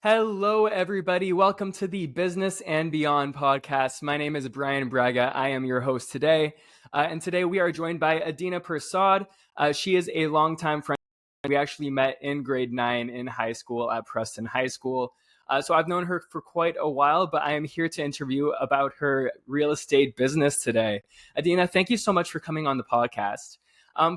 Hello, everybody. Welcome to the Business and Beyond podcast. My name is Brian Braga. I am your host today. And today we are joined by Adena Persaud. She is a longtime friend. We actually met in grade 9 in high school at Preston High School. So I've known her for quite a while, but I am here to interview about her real estate business today. Adena, thank you so much for coming on the podcast.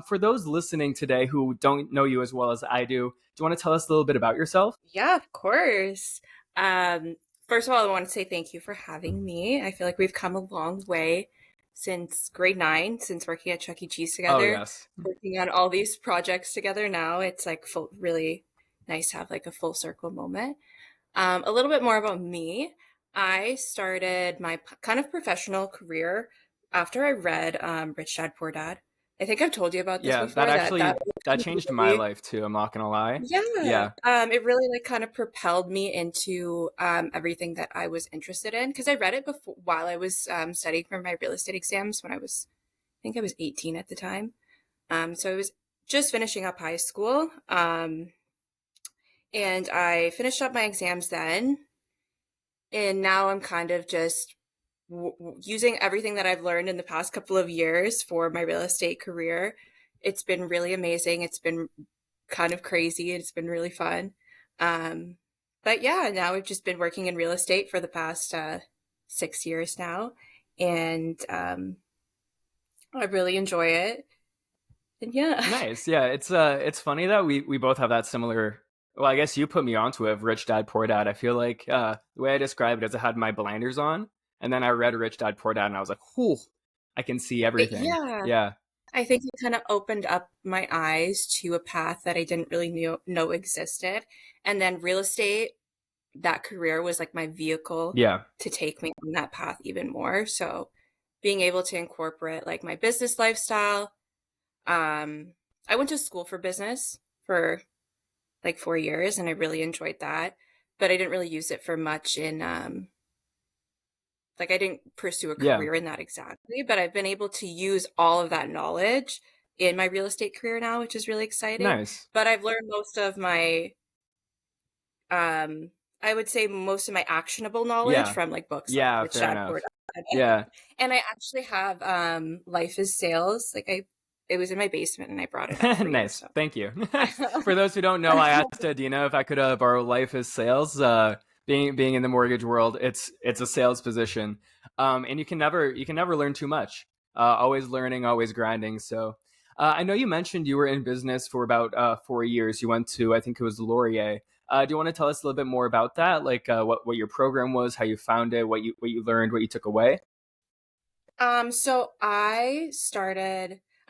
For those listening today who don't know you as well as I do you want to tell us a little bit about yourself? Yeah, of course. First of all, I want to say thank you for having me. I feel like we've come a long way since grade 9, since working at Chuck E. Cheese together. Oh, yes. Working on all these projects together now. It's like really nice to have like a full circle moment. A little bit more about me. I started my kind of professional career after I read Rich Dad, Poor Dad. I think I've told you about this before. That changed my life too. I'm not gonna lie. Yeah. It really like kind of propelled me into everything that I was interested in because I read it before while I was studying for my real estate exams when I think I was 18 at the time. So I was just finishing up high school. And I finished up my exams then. And now I'm kind of just using everything that I've learned in the past couple of years for my real estate career. It's been really amazing. It's been kind of crazy. It's been really fun. But yeah, now we've just been working in real estate for the past 6 years now. And I really enjoy it. And yeah. Nice. Yeah. It's funny that we both have that similar. Well, I guess you put me onto it, Rich Dad, Poor Dad. I feel like the way I describe it is I had my blinders on and then I read Rich Dad, Poor Dad and I was like, whew, I can see everything. Yeah. I think it kind of opened up my eyes to a path that I didn't really know existed. And then real estate, that career was like my vehicle to take me on that path even more. So being able to incorporate like my business lifestyle. I went to school for business for like 4 years and I really enjoyed that. But I didn't really use it for much in I didn't pursue a career in that exactly, but I've been able to use all of that knowledge in my real estate career now, which is really exciting. Nice. But I've learned most of my, I would say most of my actionable knowledge from like books. Yeah, like fair enough. Yeah. And I actually have Life is Sales. It was in my basement and I brought it up. Nice. Thank you. For those who don't know, I asked Adena if I could borrow Life is Sales. Being in the mortgage world, it's a sales position, and you can never learn too much. Always learning, always grinding. So I know you mentioned you were in business for about 4 years. You went to, I think it was Laurier. Do you want to tell us a little bit more about that? Like what your program was, how you found it, what you learned, what you took away? So I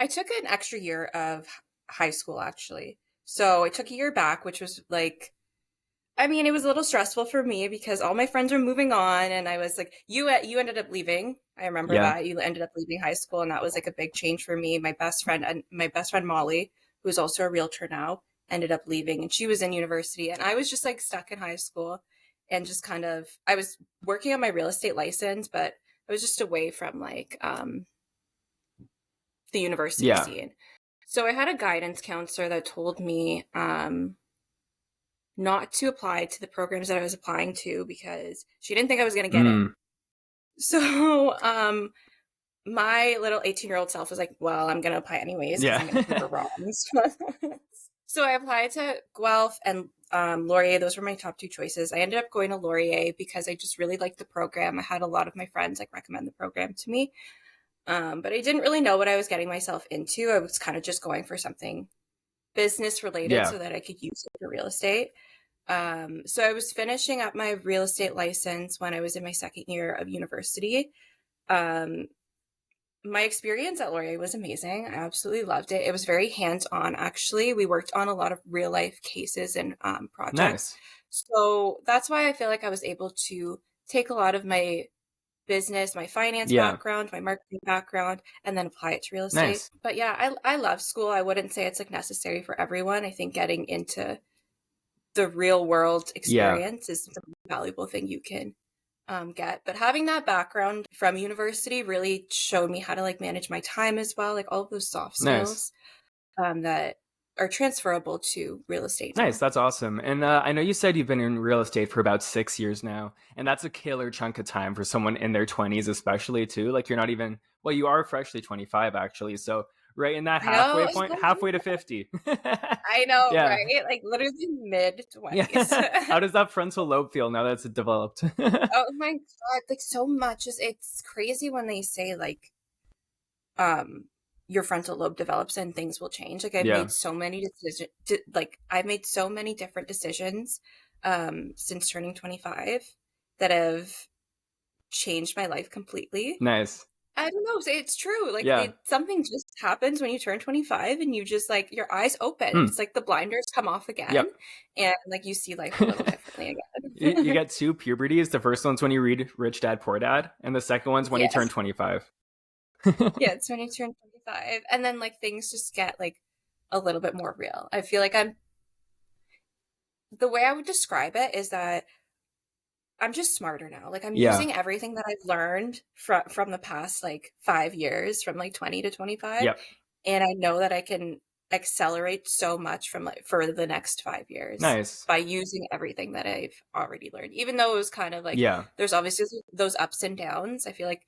took an extra year of high school actually. So I took a year back, which was like, it was a little stressful for me because all my friends were moving on and I was like, you ended up leaving. I remember that you ended up leaving high school and that was like a big change for me. My best friend Molly, who's also a realtor now, ended up leaving and she was in university and I was just like stuck in high school and just kind of, I was working on my real estate license, but I was just away from like, the university scene. So I had a guidance counselor that told me, not to apply to the programs that I was applying to because she didn't think I was going to get in. So my little 18-year-old self was like, well, I'm going to apply anyways because I'm going to prove her wrong. So I applied to Guelph and Laurier. Those were my top 2 choices. I ended up going to Laurier because I just really liked the program. I had a lot of my friends like recommend the program to me. But I didn't really know what I was getting myself into. I was kind of just going for something business related so that I could use it for real estate. So I was finishing up my real estate license when I was in my second year of university. My experience at Laurier was amazing. I absolutely loved it. It was very hands-on, actually. We worked on a lot of real-life cases and projects. Nice. So that's why I feel like I was able to take a lot of my business, my finance background, my marketing background, and then apply it to real estate. Nice. But yeah, I love school. I wouldn't say it's like necessary for everyone. I think getting into the real world experience is the most valuable thing you can get. But having that background from university really showed me how to like manage my time as well, like all of those soft skills that are transferable to real estate Nice, now. that's awesome. And I know you said you've been in real estate for about 6 years now, and that's a killer chunk of time for someone in their 20s, especially too. Like you're not even, well, you are freshly 25 actually, so right in that I know. halfway point, halfway to 50. I know, Yeah, right? Like literally mid yeah. 20s. How does that frontal lobe feel now that it's developed? Oh my God, like so much is it's crazy when they say like um your frontal lobe develops and things will change. Like I've Yeah, made so many decisions like I've made so many different decisions since turning 25 that have changed my life completely. nice. I don't know, it's true. Like Yeah. it something just happens when you turn 25 and you just like your eyes open and Hmm. it's like the blinders come off again Yep. and like you see life a little differently You again. get two puberties. The first one's when you read Rich Dad Poor Dad, and the second one's when you turn Yes. 25. Yeah, it's when you turn 25 and then like things just get like a little bit more real. I feel like I'm the way I would describe it is that I'm just smarter now. Like I'm Yeah. using everything that I've learned from the past like 5 years from like 20 to 25 Yep. and I know that I can accelerate so much from like for the next 5 years Nice. by using everything that I've already learned. Even though it was kind of like Yeah. there's obviously those ups and downs. I feel like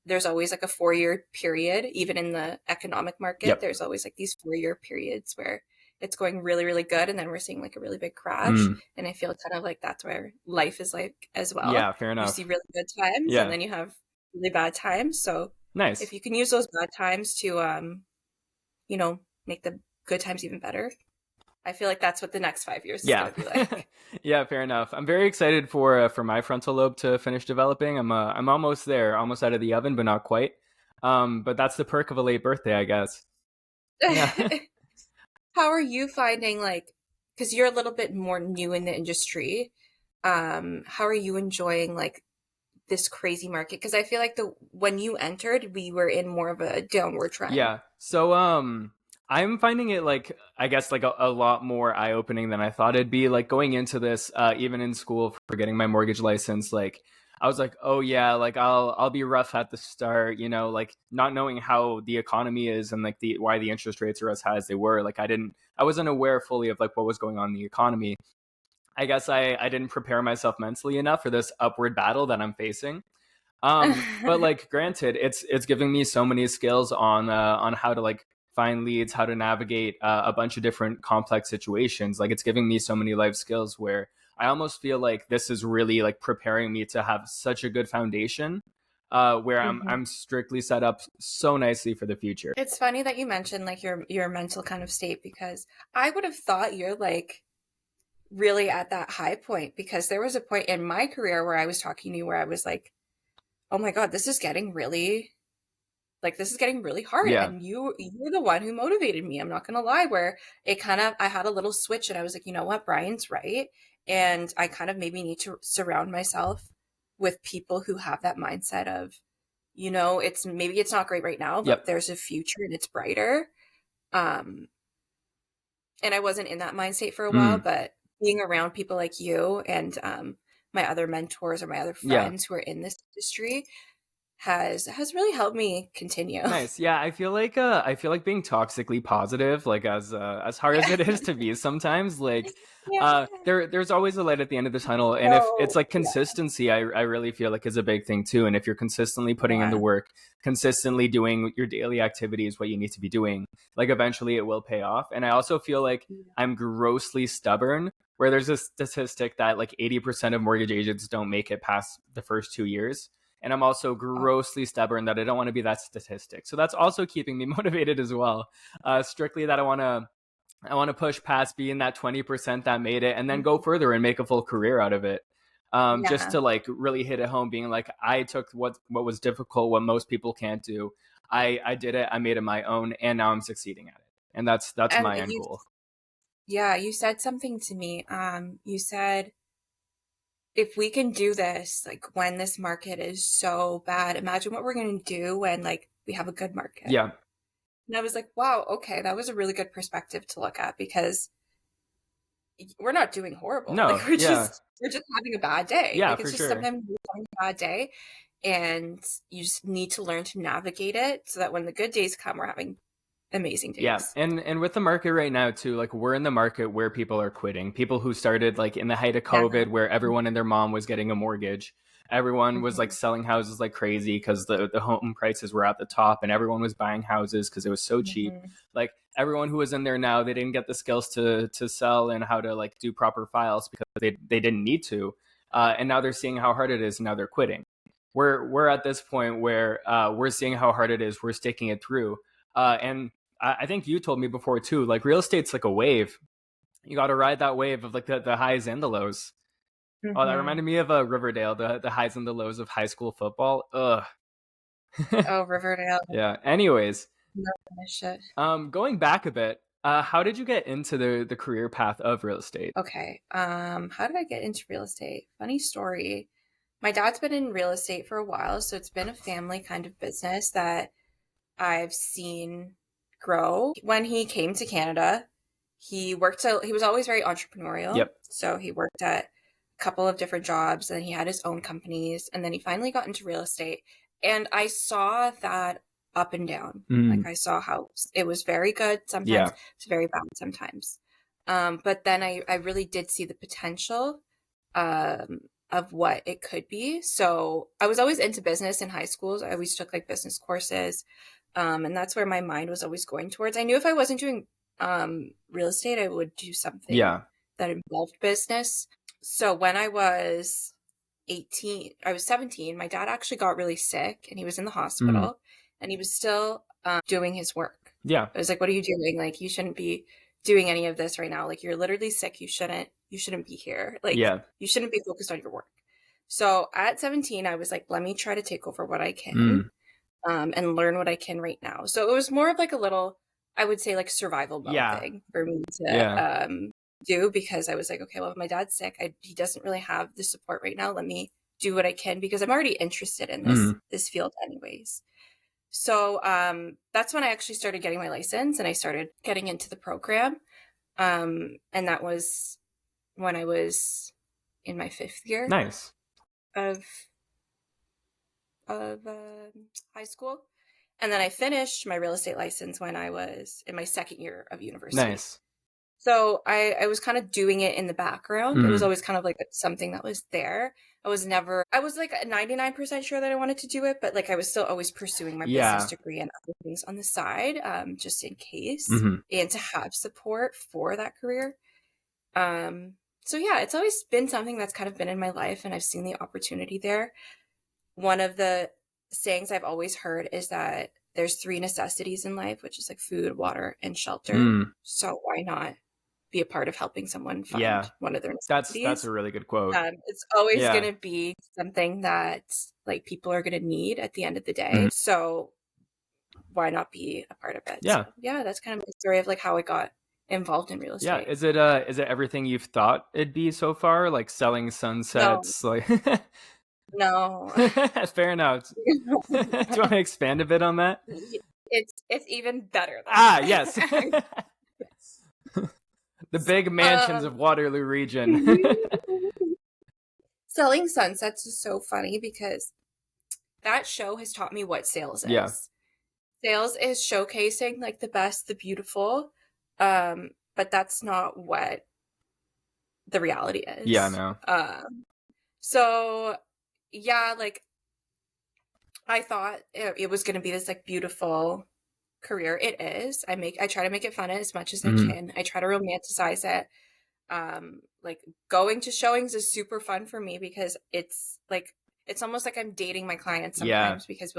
there's always like a 4-year period even in the economic market. Yep. There's always like these 4-year periods where it's going really really good and then we're seeing like a really big crash Mm. and I feel kind of like that's where life is like as well. Yeah. Fair You see enough. really good times and Yeah. then you have really bad times. So if Nice. you can use those bad times to you know, make the good times even better, I feel like that's what the next 5 years is Yeah. going to be like. Yeah. Fair enough. I'm very excited for my frontal lobe to finish developing. I'm almost there, almost out of the oven, but not quite. But that's the perk of a late birthday, I guess. Yeah. How are you finding like because you're a little bit more new in the industry, how are you enjoying like this crazy market? Because I feel like the when you entered, we were in more of a downward trend. Yeah. So I'm finding it like I guess like a lot more eye opening than I thought it'd be. Like going into this, even in school for getting my mortgage license, like I was like, oh yeah, like I'll be rough at the start, like not knowing how the economy is and like the why the interest rates are as high as they were. Like I wasn't aware fully of like what was going on in the economy. I guess I didn't prepare myself mentally enough for this upward battle that I'm facing. But like, granted, it's giving me so many skills on how to like find leads, how to navigate a bunch of different complex situations. Like, it's giving me so many life skills where I almost feel like this is really like preparing me to have such a good foundation, where Mhm. I'm strictly set up so nicely for the future. It's funny that you mentioned like your mental kind of state because I would have thought you're like really at that high point because there was a point in my career where I was talking to you where I was like, "Oh my God, this is getting really like this is getting really hard." Yeah. And you're the one who motivated me. I'm not gonna lie, where it kind of I had a little switch and I was like, you know what, Brian's right. And I kind of maybe need to surround myself with people who have that mindset of, it's maybe it's not great right now, but Yep. there's a future and it's brighter. Um, and I wasn't in that mind state for a while, Mm. but being around people like you and my other mentors or my other Yeah. friends who are in this industry has really helped me continue. Nice. Yeah, I feel like being toxically positive, like as hard as it is to be sometimes, like Yeah. there's always a light at the end of the tunnel. And if it's So like yeah, consistency, I really feel like is a big thing too. And if you're consistently putting in the yeah, work, consistently doing your daily activities, what you need to be doing, like eventually it will pay off. And I also feel like I'm grossly stubborn, where there's a statistic that like 80% of mortgage agents don't make it past the first 2 years. And I'm also oh, grossly stubborn that I don't want to be that statistic. So that's also keeping me motivated as well. Strictly that I want to push past being that 20% that made it and then go mhm. further and make a full career out of it. Just Yeah. to like really hit it home, being like, I took what was difficult, what most people can't do. I did it, I made it my own, and now I'm succeeding at it. And that's And my end you, goal. yeah, you said something to me. You said if we can do this, like when this market is so bad, imagine what we're going to do when like we have a good market. Yeah. And I was like, wow, okay, that was a really good perspective to look at because we're not doing horrible. Like No, yeah. we're just having a bad day. Yeah, Like for it's just sure. sometimes we're having a bad day and you just need to learn to navigate it so that when the good days come, we're having amazing Yeah. days. And with the market right now too, like we're in the market where people are quitting. People who started like in the height of Yeah. COVID where everyone and their mom was getting a mortgage. Everyone was like Mm-hmm. selling houses like crazy because the home prices were at the top and everyone was buying houses because it was so cheap. Mm-hmm. Like everyone who was in there now, they didn't get the skills to sell and how to like do proper files because they didn't need to. And now they're seeing how hard it is and now they're quitting. We're at this point where we're seeing how hard it is. We're sticking it through. And I think you told me before too, like real estate's like a wave. You got to ride that wave of like the highs and the lows. Oh, that Mm-hmm. reminded me of Riverdale, the highs and the lows of high school football. Ugh. Oh, Riverdale. Yeah. Anyways, Love that shit. going back a bit, how did you get into the career path of real estate? Okay. How did I get into real estate? Funny story. My dad's been in real estate for a while, so it's been a family kind of business that I've seen grow. When he came to Canada, he was always very entrepreneurial. Yep. So he worked at a couple of different jobs and he had his own companies and then he finally got into real estate. And I saw that up and down. Like I saw how it was very good sometimes, Yeah. it's very bad sometimes. But then I really did see the potential of what it could be. So I was always into business in high schools. I always took like business courses. And that's where my mind was always going towards. I knew if I wasn't doing real estate, I would do something Yeah. that involved business. So when I was 18, I was 17, my dad actually got really sick and he was in the hospital and he was still doing his work. Yeah. I was like, what are you doing? Like, you shouldn't be doing any of this right now. Like, you're literally sick. You shouldn't be here. Like, Yeah. you shouldn't be focused on your work. So at 17, I was like, let me try to take over what I can and learn what I can right now. So it was more of like a little, I would say like survival mode Yeah. thing for me to Yeah. do, because I was like, okay, well, if my dad's sick, he doesn't really have the support right now. Let me do what I can because I'm already interested in this field anyways. So that's when I actually started getting my license and I started getting into the program. And that was when I was in my 5th year Nice. of high school. And then I finished my real estate license when I was in my 2nd year of university. Nice. So I was kind of doing it in the background. It was always kind of like something that was there. I was like 99% sure that I wanted to do it, but like I was still always pursuing my business degree and other things on the side, just in case, and to have support for that career. So yeah, it's always been something that's kind of been in my life and I've seen the opportunity there. One of the sayings I've always heard is that there's 3 necessities in life, which is like food, water, and shelter. So why not be a part of helping someone find one of their necessities? That's a really good quote. It's always going to be something that like people are going to need at the end of the day. So why not be a part of it? Yeah. So, yeah, that's kind of my story of like how I got involved in real estate. Yeah. Is it everything you've thought it'd be so far? Like selling sunsets? No. Like No. Fair enough. Do you want to expand a bit on that? It's even better than yes. The big mansions of Waterloo region. Selling sunsets is so funny because that show has taught me what sales is. Yeah. Sales is showcasing like the best, the beautiful, but that's not what the reality is. Yeah, no. So yeah, like I thought it was going to be this like beautiful career. It is. I try to make it fun as much as I can. I try to romanticize it. Like going to showings is super fun for me because it's almost like I'm dating my clients sometimes because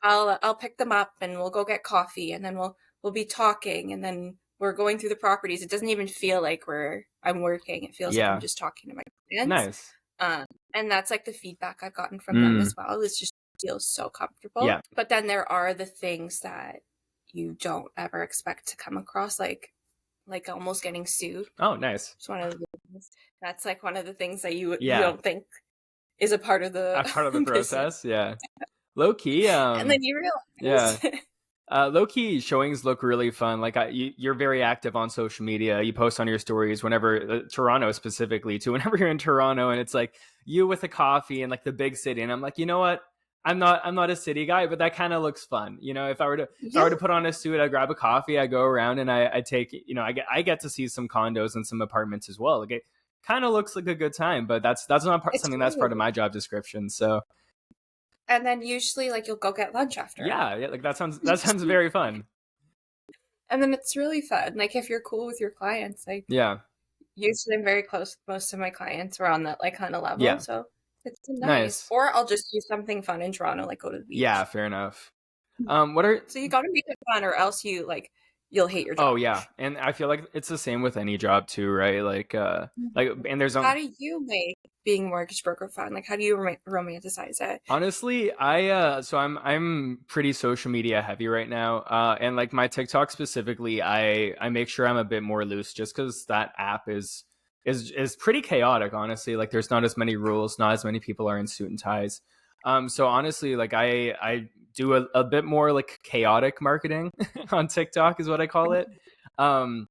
I'll pick them up and we'll go get coffee and then we'll be talking and then we're going through the properties. It doesn't even feel like I'm working. It feels like I'm just talking to my clients. Nice. And that's like the feedback I've gotten from them as well. It's just feels so comfortable. Yeah. But then there are the things that you don't ever expect to come across, like almost getting sued. Oh, nice. It's one of the things. That's like one of the things that you don't think is a part of the process. Yeah. Low key. And then you realize. Yeah. Low key showings look really fun. Like you're very active on social media. You post on your stories whenever Toronto specifically too. Whenever you're in Toronto and it's like you with a coffee and like the big city, and I'm like, you know what? I'm not a city guy, but that kind of looks fun. If I were Yeah, to put on a suit, I grab a coffee, I go around, and I take, I get to see some condos and some apartments as well. Like, it kind of looks like a good time, but that's not it's something that's part of true. my job description. So And then usually like you'll go get lunch after. yeah, like that sounds very fun. And then it's really fun. Like if you're cool with your clients, like Yeah, usually I'm very close with most of my clients. We're on that like kind of level. yeah, So it's been nice. nice. Or I'll just do something fun in Toronto, like go to the Yeah, beach. fair enough. What are So you gotta make it fun or else you'll hate your Oh job. yeah, and I feel like it's the same with any job too, right? Like, and there's How do you make being a mortgage broker fun? Like how do you romanticize it? honestly, so I'm pretty social media heavy right now, and like my TikTok specifically, I make sure I'm a bit more loose, just because that app is pretty chaotic. Honestly, like there's not as many rules, not as many people are in suit and ties. So honestly, like I do a bit more like chaotic marketing on TikTok is what I call it. Um,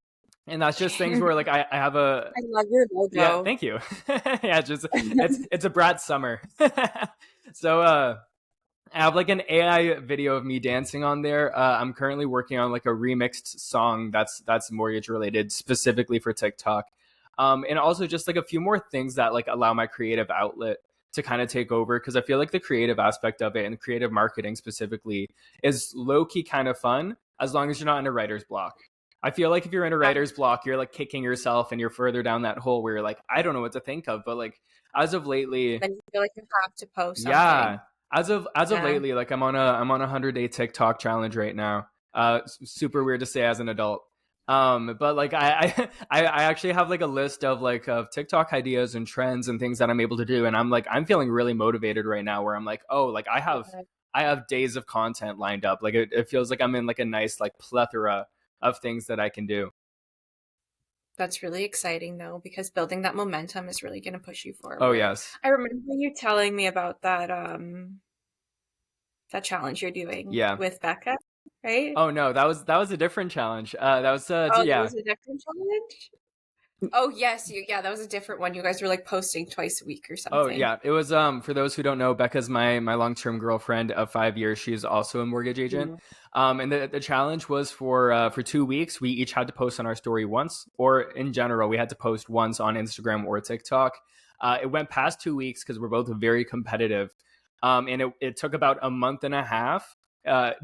and that's just things where like I have a I love your yeah, logo. thank you. Yeah, just it's a brat summer. So I have like an AI video of me dancing on there. I'm currently working on like a remixed song that's mortgage related specifically for TikTok. And also just like a few more things that like allow my creative outlet to kind of take over, because I feel like the creative aspect of it and creative marketing specifically is low key kind of fun as long as you're not in a writer's block. I feel like if you're in a writer's block, you're like kicking yourself and you're further down that hole where you're like, I don't know what to think of. But like as of lately, Then you feel like you have to post yeah, something. as of Yeah. lately, like I'm on a 100-day TikTok challenge right now. Super weird to say as an adult. But like I actually have like a list of like of TikTok ideas and trends and things that I'm able to do, and I'm feeling really motivated right now. Where I'm like, oh, like I have days of content lined up. Like it feels like I'm in like a nice like plethora of things that I can do. That's really exciting though, because building that momentum is really going to push you Oh forward. yes, I remember you telling me about that challenge you're doing yeah. with Becca, right? Oh no, that was a different challenge. That was Oh, that yeah. was a different challenge? Oh, yes, yeah, that was a different one. You guys were like posting twice a week or Oh something. yeah, it was for those who don't know, Becca's my long-term girlfriend of 5 years. She's also a mortgage agent. Mhm. And the challenge was for 2 weeks. We each had to post on our story once, or in general, we had to post once on Instagram or TikTok. It went past 2 weeks because we're both very competitive. And it took about a month and a half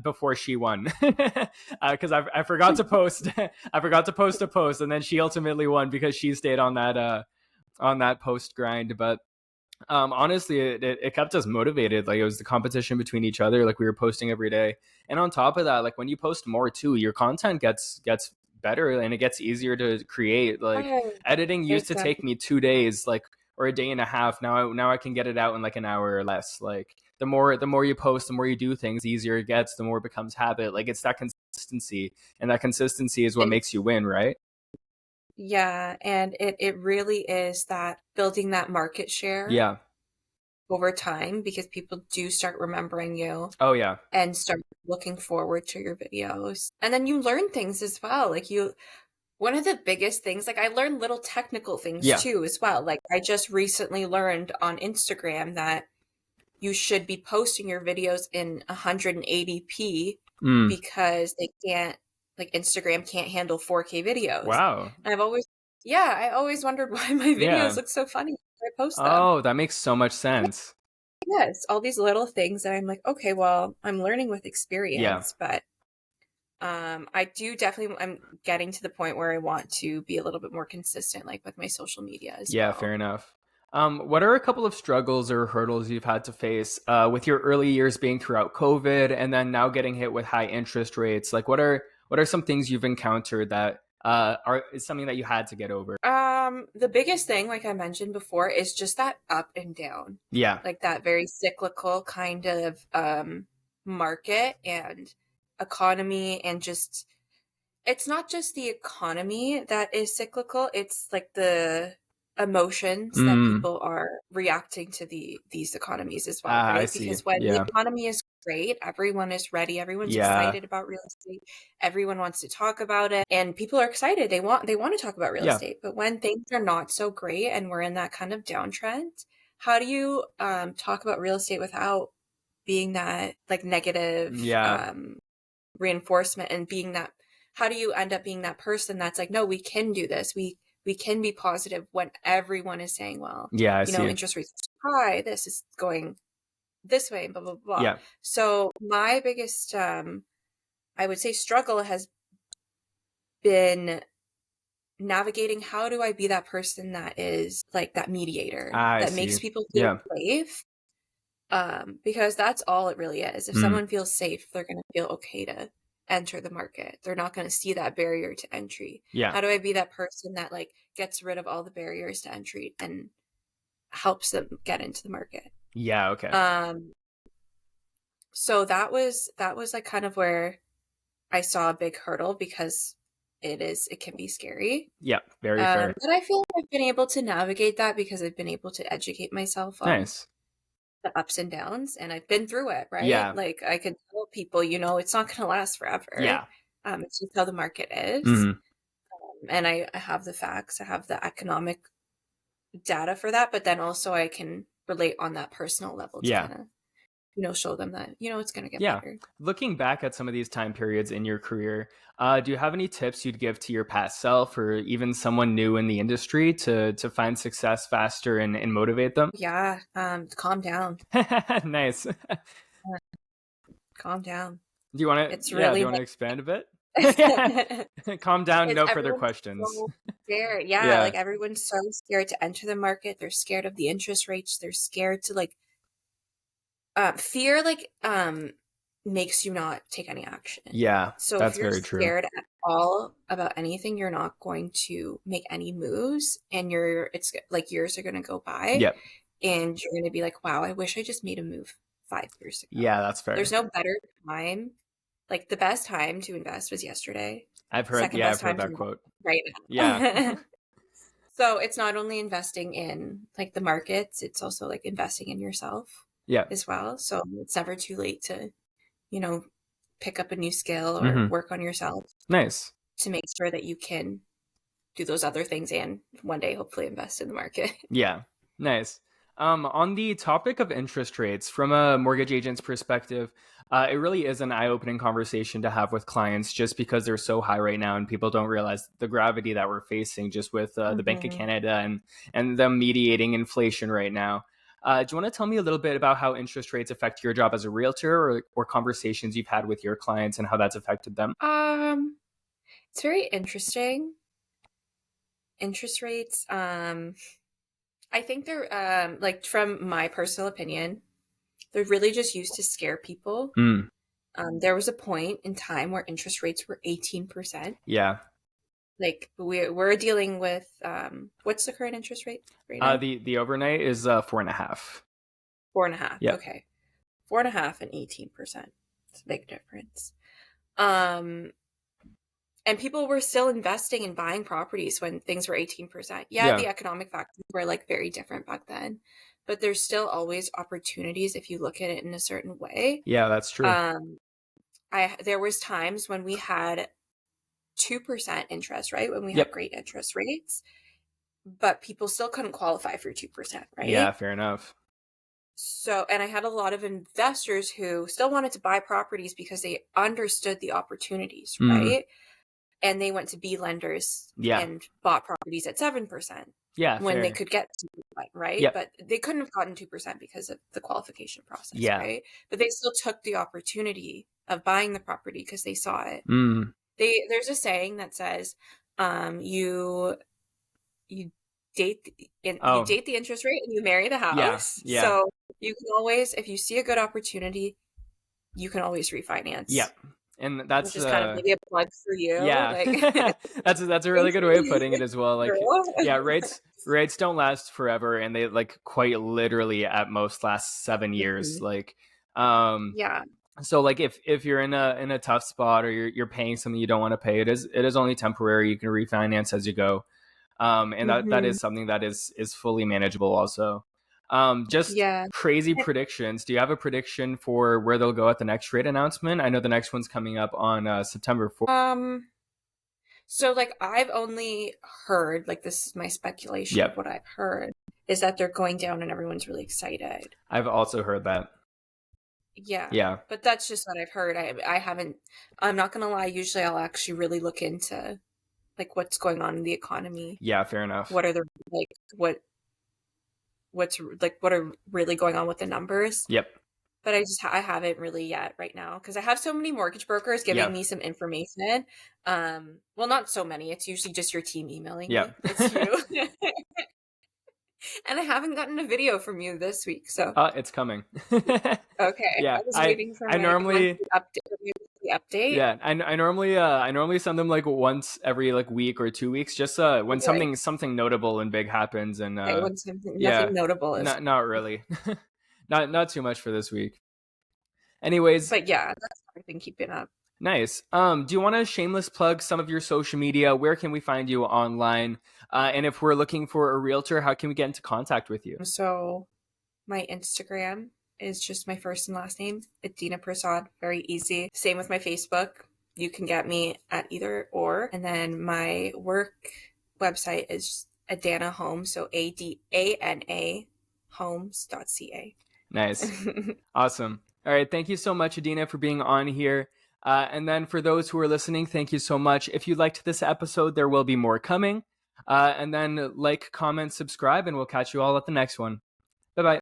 before she won, because I forgot to post I forgot to post a post, and then she ultimately won because she stayed on that post grind. But honestly, it kept us motivated. Like, it was the competition between each other. Like, we were posting every day, and on top of that, like when you post more too, your content gets better and it gets easier to create. Like, Oh, editing used to take exactly. me 2 days, like, or a day and a half. Now I can get it out in like an hour or less. Like, the more you post, the more you do things, the easier it gets, the more it becomes habit. Like, it's that consistency, and that consistency is what And makes you win, right? yeah, and it really is that building that market share Yeah. over time because people do start remembering you Oh yeah. and start looking forward to your videos. And then you learn things as well. One of the biggest things, like I learned little technical things Yeah. too as well. Like I just recently learned on Instagram that you should be posting your videos in 180p Mm. because like Instagram can't handle 4K videos. Wow. And I always wondered why my videos Yeah. look so funny when I post them. Oh, that makes so much sense. Yes, all these little things that I'm like, okay, well, I'm learning with Yeah. experience, but I do definitely I'm getting to the point where I want to be a little bit more consistent, like with my social media as Yeah, fair well. enough. What are a couple of struggles or hurdles you've had to face with your early years being throughout COVID, and then now getting hit with high interest rates? Like, what are some things you've encountered that is something that you had to get over? The biggest thing, like I mentioned before, is just that up and down, Yeah. like that very cyclical kind of market and economy, and just it's not just the economy that is cyclical, it's like the emotions that Mm. people are reacting to these economies as well, Ah, I right? see. Because when the Yeah. economy is great, everyone is ready, everyone's Yeah. excited about real estate, everyone wants to talk about it, and people are excited. They want to talk about real Yeah. estate. But when things are not so great and we're in that kind of downtrend, how do you talk about real estate without being that like negative Yeah. reinforcement, and being that, how do you end up being that person that's like, no, we can do this. We can be positive when everyone is saying, well, Yeah, I you know, see. interest rates are high, this is going this way, blah, blah, blah. Yeah. So my biggest, I would say, struggle has been navigating, how do I be that person that is like that mediator I that see. makes people feel Yeah. safe. Because that's all it really is. If Mm. someone feels safe, they're going to feel okay to enter the market. They're not going to see that barrier to entry. Yeah. How do I be that person that like gets rid of all the barriers to entry and helps them get into the market? Yeah. Okay. So that was like kind of where I saw a big hurdle, because it can be scary. Yeah. Very fair. But I feel like I've been able to navigate that because I've been able to educate myself on Nice. the ups and downs, and I've been through it, right? Yeah. Like I can tell people, you know, it's not going to last forever. Yeah. It's just how the market is. Hmm. And I have the facts, I have the economic data for that, but then also I can relate on that personal level to Yeah. kind of, you know, show them that, you know, it's going to get Yeah. better. Looking back at some of these time periods in your career, do you have any tips you'd give to your past self or even someone new in the industry to find success faster and motivate them? Yeah. Calm down. Nice. Calm down. Do you want to, It's yeah, do really you want to expand a bit? like, Calm down, it's no further everyone's questions. so scared. Yeah, Yeah. like everyone's so scared to enter the market. They're scared of the interest rates. They're scared to like fear like makes you not take any action. Yeah, So if that's you're very true. scared at all about anything, you're not going to make any moves, and it's like years are going to go by, Yep. and you're going to be like, wow, I wish I just made a move 5 years ago. Yeah, that's There's fair. no better time. Like the best time to invest was yesterday. Second I've best heard time to that invest quote. right Yeah. now. So it's not only investing in like the markets, it's also like investing in yourself Yeah. as well. So it's never too late to, you know, pick up a new skill or Hmm. work on yourself Nice. to make sure that you can do those other things and one day hopefully invest in the market. Yeah. Nice. On the topic of interest rates, from a mortgage agent's perspective, it really is an eye-opening conversation to have with clients just because they're so high right now and people don't realize the gravity that we're facing just with the Bank of Mm-hmm. Canada and them mediating inflation right now. Do you want to tell me a little bit about how interest rates affect your job as a realtor or conversations you've had with your clients and how that's affected them? It's very interesting. Interest rates, I think they're like, from my personal opinion, they're really just used to scare people. Mm, There was a point in time where interest rates were 18%. yeah. Like we're dealing with what's the current interest rate right now? The overnight is 4.5. 4.5. Yeah. Okay. 4.5 and 18%. It's a big difference. Um, and people were still investing in buying properties when things were 18%. Yeah, Yeah. the economic factors were like very different back then, but there's still always opportunities if you look at it in a certain way. Yeah, that's true. Um, there was times when we had 2% interest, right? When we had Yep. great interest rates, but people still couldn't qualify for 2%, Yeah, right? fair enough. So, and I had a lot of investors who still wanted to buy properties because they understood the opportunities, Mm, right? And they went to B lenders yeah. and bought properties at 7% Yeah, when they fair. could get 2%, right? Yep. But they couldn't have gotten 2% because of the qualification process, Yeah. right? But they still took the opportunity of buying the property because they saw it. Mm. There's a saying that says, you date you Oh, date the interest rate and you marry the yeah. house. Yeah. So you can always, if you see a good opportunity, you can always refinance, Yep. And which that's is kind of maybe a plug for you. yeah. Like That's a really thanks good for way of being putting it as well. Like yeah, girl. rates don't last forever and they like quite literally at most last 7 years. Mhm. Like Yeah. so like if you're in a tough spot or you're paying something you don't want to pay, it is only temporary. You can refinance as you go. And that Hmm. is something that is fully manageable also. Just Yeah. crazy predictions. Do you have a prediction for where they'll go at the next rate announcement? I know the next one's coming up on September 4th. So like I've only heard, like this is my speculation of Yep, what I've heard, is that they're going down and everyone's really excited. I've also heard that. Yeah. Yeah. But that's just what I've heard. I haven't, I'm not going to lie. Usually I'll actually really look into like what's going on in the economy. Yeah, fair enough. What are the, like, what's like, what are really going on with the numbers. Yep. But I haven't really yet right now because I have so many mortgage brokers giving Yep. me some information. Well, not so many. It's usually just your team emailing me. Yep. It's you. And I haven't gotten a video from you this week, so It's coming. okay. Yeah, I was waiting for I my normally monthly update. yeah, I normally send them like once every like week or 2 weeks, just when Okay. something notable and big happens, and Okay, when something yeah, nothing notable is, not really, not too much for this week. Anyways, but yeah, that's what I've been keeping up. nice. Do you want to shameless plug some of your social media? Where can we find you online? And if we're looking for a realtor, how can we get into contact with you? So my Instagram is just my first and last name, Adena Persaud. Very easy. Same with my Facebook. You can get me at either or. And then my work website is Adana Home, so ADANA homes.ca. Nice. Awesome. All right. Thank you so much, Adena, for being on here. And then for those who are listening, thank you so much. If you liked this episode, there will be more coming. And then like, comment, subscribe, and we'll catch you all at the next one.